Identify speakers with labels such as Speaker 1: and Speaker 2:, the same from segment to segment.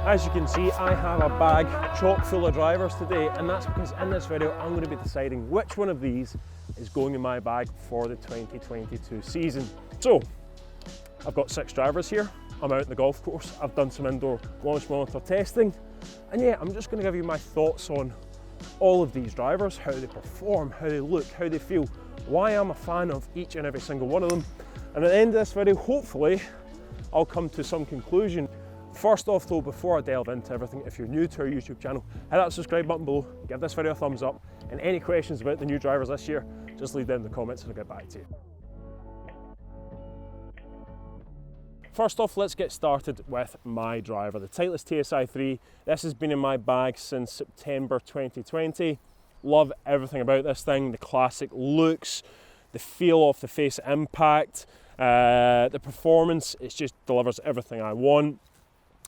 Speaker 1: As you can see, I have a bag chock full of drivers today, and that's because in this video I'm going to be deciding which one of these is going in my bag for the 2022 season. So, I've got 6 drivers here. I'm out in the golf course. I've done some indoor launch monitor testing, and yeah, I'm just going to give you my thoughts on all of these drivers, how they perform, how they look, how they feel, why I'm a fan of each and every single one of them. And at the end of this video, hopefully, I'll come to some conclusion. First off though, before I delve into everything, if you're new to our YouTube channel, hit that subscribe button below, give this video a thumbs up, and any questions about the new drivers this year, just leave them in the comments and I'll get back to you. First off, let's get started with my driver, the Titleist TSi3. This has been in my bag since September 2020. Love everything about this thing, the classic looks, the feel off the face impact, the performance, it just delivers everything I want.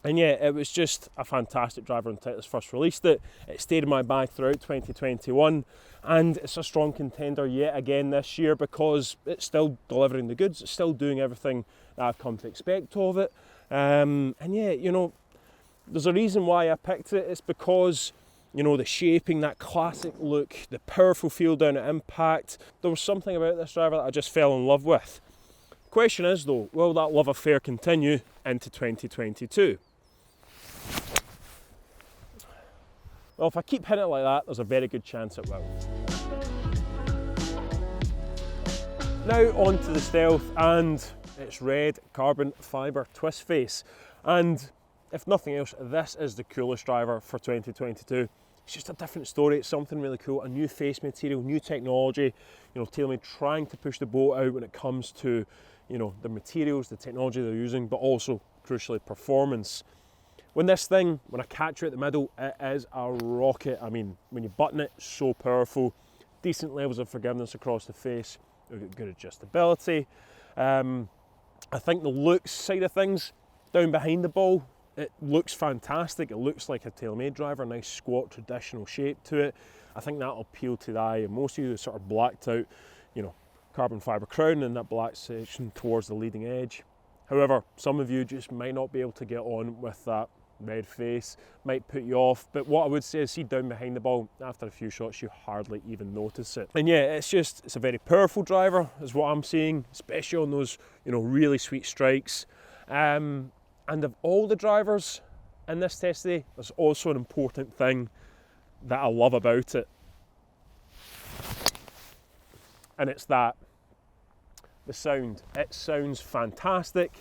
Speaker 1: And yeah, it was just a fantastic driver when Titleist first released it. It stayed in my bag throughout 2021, and it's a strong contender yet again this year because it's still delivering the goods, it's still doing everything that I've come to expect of it. And yeah, you know, there's a reason why I picked it. It's because, you know, the shaping, that classic look, the powerful feel down at impact. There was something about this driver that I just fell in love with. Question is though, will that love affair continue into 2022? Well, if I keep hitting it like that, there's a very good chance it will. Now on to the Stealth and its red carbon fibre twist face. And if nothing else, this is the coolest driver for 2022. It's just a different story, it's something really cool, a new face material, new technology. You know, TaylorMade trying to push the boat out when it comes to, you know, the materials, the technology they're using, but also, crucially, performance. When I catch it at the middle, it is a rocket. I mean, when you button it, so powerful. Decent levels of forgiveness across the face, good adjustability. I think the looks side of things, down behind the ball, it looks fantastic. It looks like a TaylorMade driver, nice squat, traditional shape to it. I think that'll appeal to the eye of most of you, the sort of blacked out, you know, carbon fibre crown and that black section towards the leading edge. However, some of you just might not be able to get on with that red face, might put you off, but what I would say is, see down behind the ball, after a few shots you hardly even notice it. And yeah, it's a very powerful driver is what I'm seeing, especially on those, you know, really sweet strikes. And of all the drivers in this test today, there's also an important thing that I love about it, and it's that the sound. It sounds fantastic.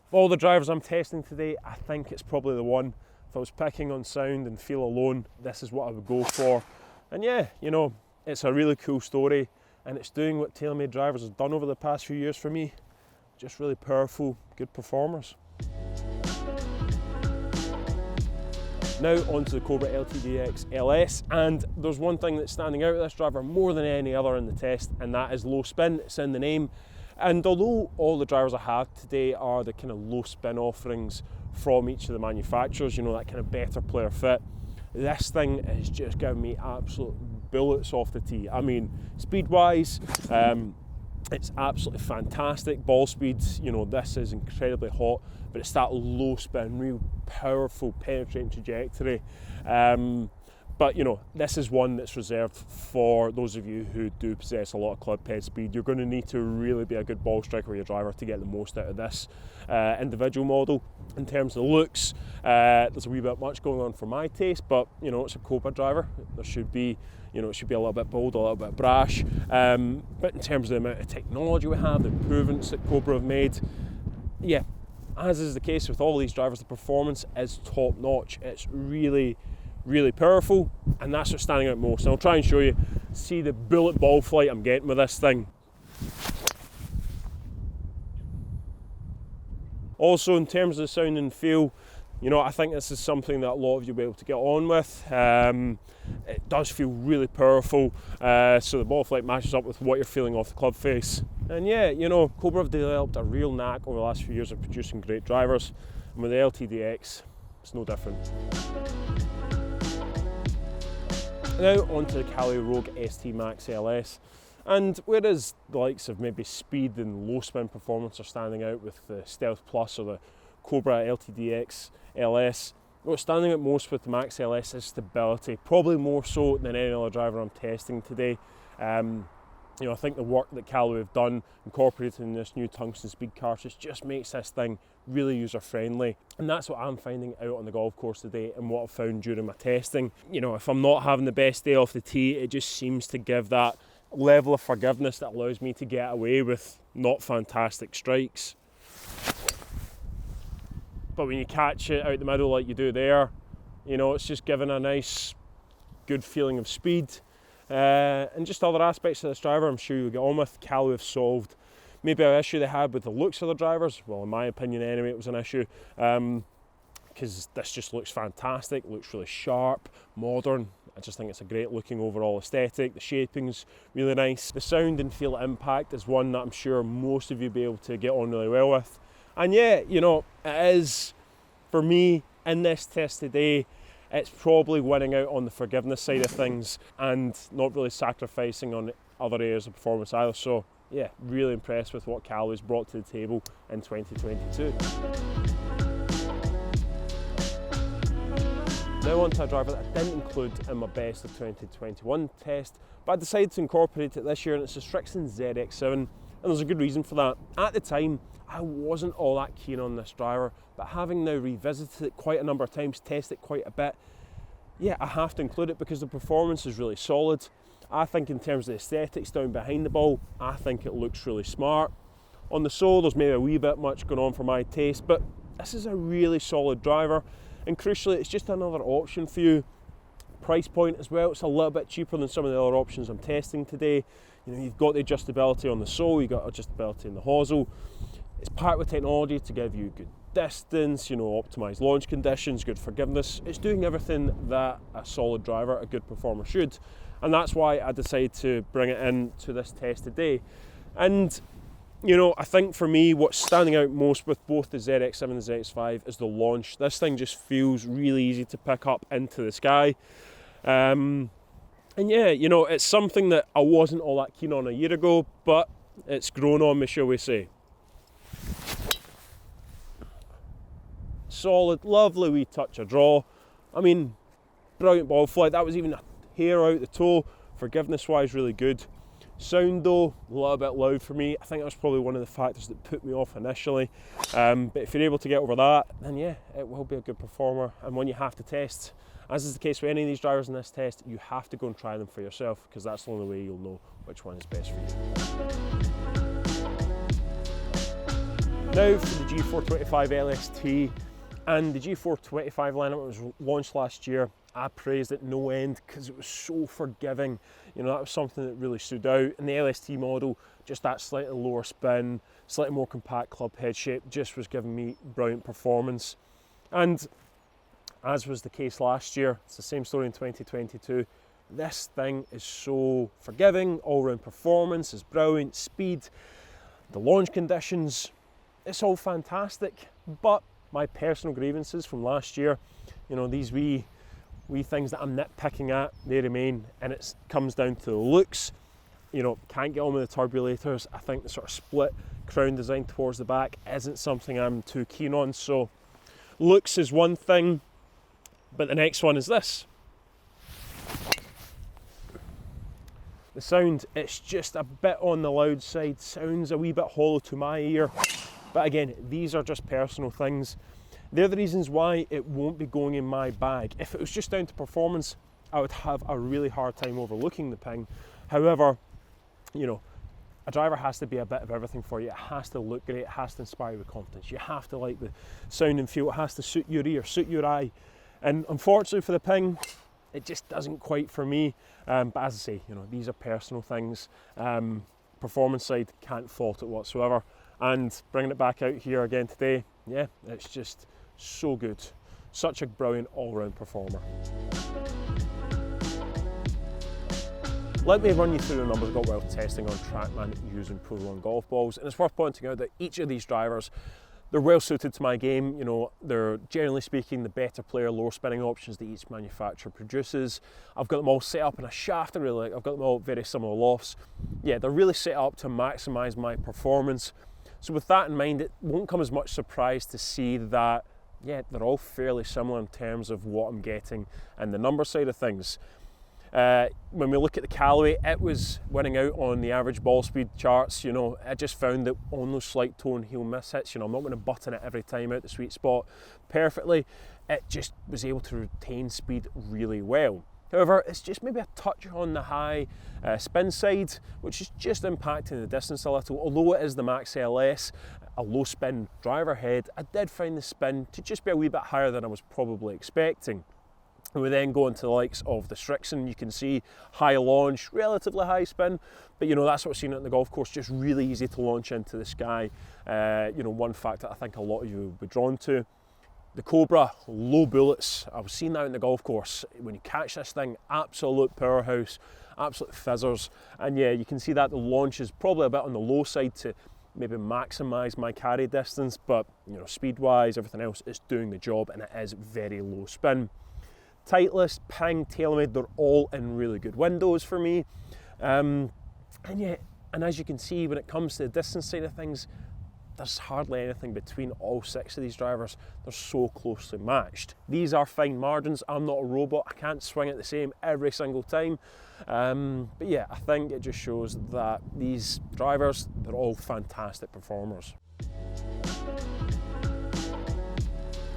Speaker 1: Of all the drivers I'm testing today, I think it's probably the one. If I was picking on sound and feel alone, this is what I would go for. And yeah, you know, it's a really cool story, and it's doing what TaylorMade drivers have done over the past few years for me. Just really powerful, good performers. Now onto the COBRA LTDx LS, and there's one thing that's standing out with this driver more than any other in the test, and that is low spin. It's in the name. And although all the drivers I have today are the kind of low spin offerings from each of the manufacturers, you know, that kind of better player fit, this thing is just giving me absolute bullets off the tee. I mean, speed wise, it's absolutely fantastic. Ball speeds, you know, this is incredibly hot, but it's that low spin, real powerful penetrating trajectory. But you know, this is one that's reserved for those of you who do possess a lot of club head speed. You're going to need to really be a good ball striker with your driver to get the most out of this individual model. In terms of the looks, there's a wee bit much going on for my taste, but you know, it's a COBRA driver. There should be, you know, it should be a little bit bold, a little bit brash. But in terms of the amount of technology we have, the improvements that COBRA have made, yeah, as is the case with all these drivers, the performance is top notch. It's really powerful, and that's what's standing out most. And I'll try and show you, see the bullet ball flight I'm getting with this thing. Also, in terms of the sound and feel, you know, I think this is something that a lot of you will be able to get on with. It does feel really powerful, so the ball flight matches up with what you're feeling off the club face. And yeah, you know, COBRA have developed a real knack over the last few years of producing great drivers, and with the LTDx, it's no different. Now onto the Callaway Rogue ST Max LS, and whereas the likes of maybe speed and low spin performance are standing out with the Stealth Plus or the COBRA LTDx LS, What's standing out most with the Max LS is stability, probably more so than any other driver I'm testing today. You know, I think the work that Callaway have done incorporating this new tungsten speed cartridge just makes this thing really user friendly, and that's what I'm finding out on the golf course today and what I've found during my testing. You know, if I'm not having the best day off the tee, it just seems to give that level of forgiveness that allows me to get away with not fantastic strikes. But when you catch it out the middle like you do there, you know, it's just giving a nice good feeling of speed. And just other aspects of this driver I'm sure you'll get on with. Callaway have solved maybe an issue they had with the looks of the drivers. Well, in my opinion anyway, it was an issue, because this just looks fantastic, looks really sharp, modern. I just think it's a great looking overall aesthetic. The shaping's really nice. The sound and feel impact is one that I'm sure most of you will be able to get on really well with. And yeah, you know, it is, for me, in this test today, it's probably winning out on the forgiveness side of things and not really sacrificing on other areas of performance either. So yeah, really impressed with what Callaway's brought to the table in 2022. Now on to a driver that I didn't include in my best of 2021 test, but I decided to incorporate it this year, and it's the Srixon ZX7, and there's a good reason for that. At the time, I wasn't all that keen on this driver, but having now revisited it quite a number of times, tested it quite a bit, yeah, I have to include it because the performance is really solid. I think in terms of the aesthetics down behind the ball, I think it looks really smart. On the sole, there's maybe a wee bit much going on for my taste, but this is a really solid driver, and crucially, it's just another option for you. Price point as well, it's a little bit cheaper than some of the other options I'm testing today. You know, you've got the adjustability on the sole, you've got adjustability in the hosel. It's packed with technology to give you good distance, you know, optimised launch conditions, good forgiveness. It's doing everything that a solid driver, a good performer should. And that's why I decided to bring it in to this test today. And, you know, I think for me, what's standing out most with both the ZX7 and the ZX5 is the launch. This thing just feels really easy to pick up into the sky. And yeah, you know, it's something that I wasn't all that keen on a year ago, but it's grown on me, shall we say. Solid, lovely wee touch of draw. I mean, brilliant ball flight. That was even a hair out the toe. Forgiveness wise, really good. Sound though, a little bit loud for me. I think that was probably one of the factors that put me off initially. But if you're able to get over that, then yeah, it will be a good performer. And when you have to test, as is the case with any of these drivers in this test, you have to go and try them for yourself, because that's the only way you'll know which one is best for you. Now for the G425 LST and the G425 lineup that was launched last year. I praised it no end because it was so forgiving. You know, that was something that really stood out. And the LST model, just that slightly lower spin, slightly more compact club head shape, just was giving me brilliant performance. And as was the case last year, it's the same story in 2022. This thing is so forgiving, all-round performance is brilliant, speed, the launch conditions, it's all fantastic. But my personal grievances from last year, you know, these wee things that I'm nitpicking at, they remain, and it comes down to the looks. You know, can't get on with the turbulators. I think the sort of split crown design towards the back isn't something I'm too keen on. So looks is one thing, but the next one is this. The sound, it's just a bit on the loud side, sounds a wee bit hollow to my ear. But again, these are just personal things. They're the reasons why it won't be going in my bag. If it was just down to performance, I would have a really hard time overlooking the Ping. However, you know, a driver has to be a bit of everything for you. It has to look great, it has to inspire you with confidence. You have to like the sound and feel, it has to suit your ear, suit your eye. And unfortunately for the Ping, it just doesn't quite for me. But as I say, you know, these are personal things. Performance side, can't fault it whatsoever. And bringing it back out here again today, yeah, it's just so good. Such a brilliant all-round performer. Let me run you through the numbers I got while testing on TrackMan using Pro Lawn golf balls. And it's worth pointing out that each of these drivers, they're well suited to my game. You know, they're generally speaking the better player, lower spinning options that each manufacturer produces. I've got them all set up in a shaft I really like. I've got them all very similar lofts. Yeah, they're really set up to maximise my performance. So with that in mind, it won't come as much surprise to see that yeah, they're all fairly similar in terms of what I'm getting and the number side of things. When we look at the Callaway, it was winning out on the average ball speed charts. I just found that on those slight toe and heel miss hits, I'm not going to button it every time out the sweet spot perfectly. It just was able to retain speed really well. However, it's just maybe a touch on the high spin side, which is just impacting the distance a little. Although it is the Max LS, a low spin driver head, I did find the spin to just be a wee bit higher than I was probably expecting. We then go into the likes of the Srixon. You can see high launch, relatively high spin, but that's what we're seeing at the golf course, just really easy to launch into the sky. One fact that I think a lot of you will be drawn to. The Cobra, low bullets. I was seeing that in the golf course. When you catch this thing, absolute powerhouse, absolute fizzers. And yeah, you can see that the launch is probably a bit on the low side to maybe maximise my carry distance, but speed-wise, everything else is doing the job, and it is very low spin. Titleist, Ping, TaylorMade, they're all in really good windows for me. And as you can see, when it comes to the distance side of things, there's hardly anything between all 6 of these drivers. They're so closely matched. These are fine margins. I'm not a robot. I can't swing it the same every single time. But yeah, I think it just shows that these drivers, they're all fantastic performers.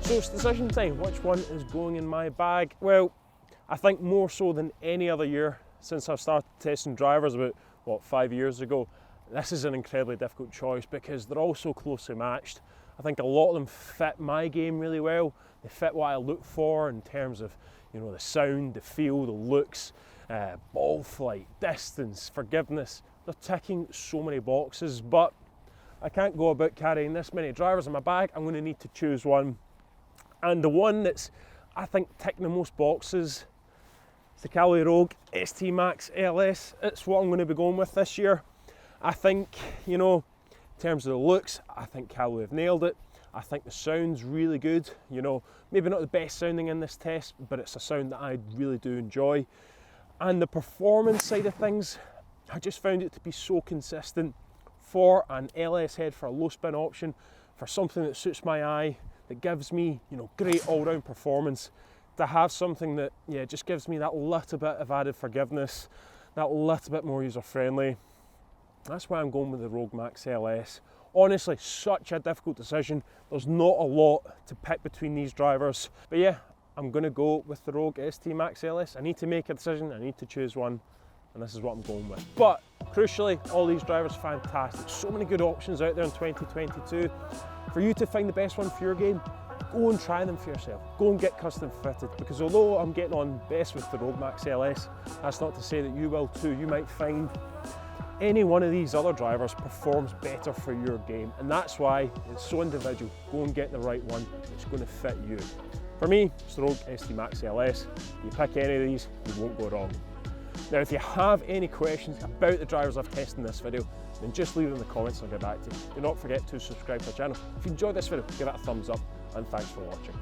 Speaker 1: So it's decision time. Which one is going in my bag? Well, I think more so than any other year since I've started testing drivers about, 5 years ago, this is an incredibly difficult choice because they're all so closely matched. I think a lot of them fit my game really well. They fit what I look for in terms of, the sound, the feel, the looks, ball flight, distance, forgiveness. They're ticking so many boxes, but I can't go about carrying this many drivers in my bag. I'm going to need to choose one. And the one that's, I think, ticking the most boxes is the Callaway Rogue ST Max LS. It's what I'm going to be going with this year. I think, in terms of the looks, I think Callaway have nailed it. I think the sound's really good. Maybe not the best sounding in this test, but it's a sound that I really do enjoy. And the performance side of things, I just found it to be so consistent for an LS head, for a low spin option, for something that suits my eye, that gives me, great all-round performance, to have something that, just gives me that little bit of added forgiveness, that little bit more user-friendly. That's why I'm going with the Rogue Max LS. Honestly, such a difficult decision. There's not a lot to pick between these drivers. But yeah, I'm going to go with the Rogue ST Max LS. I need to make a decision, I need to choose one, and this is what I'm going with. But crucially, all these drivers fantastic. So many good options out there in 2022. For you to find the best one for your game, go and try them for yourself. Go and get custom fitted, because although I'm getting on best with the Rogue Max LS, that's not to say that you will too. You might find any one of these other drivers performs better for your game, and that's why it's so individual. Go and get the right one that's going to fit you. For me, it's the Rogue ST Max LS. You pick any of these, you won't go wrong. Now, if you have any questions about the drivers I've tested in this video, then just leave them in the comments and I'll get back to you. Do not forget to subscribe to the channel. If you enjoyed this video, give it a thumbs up, and thanks for watching.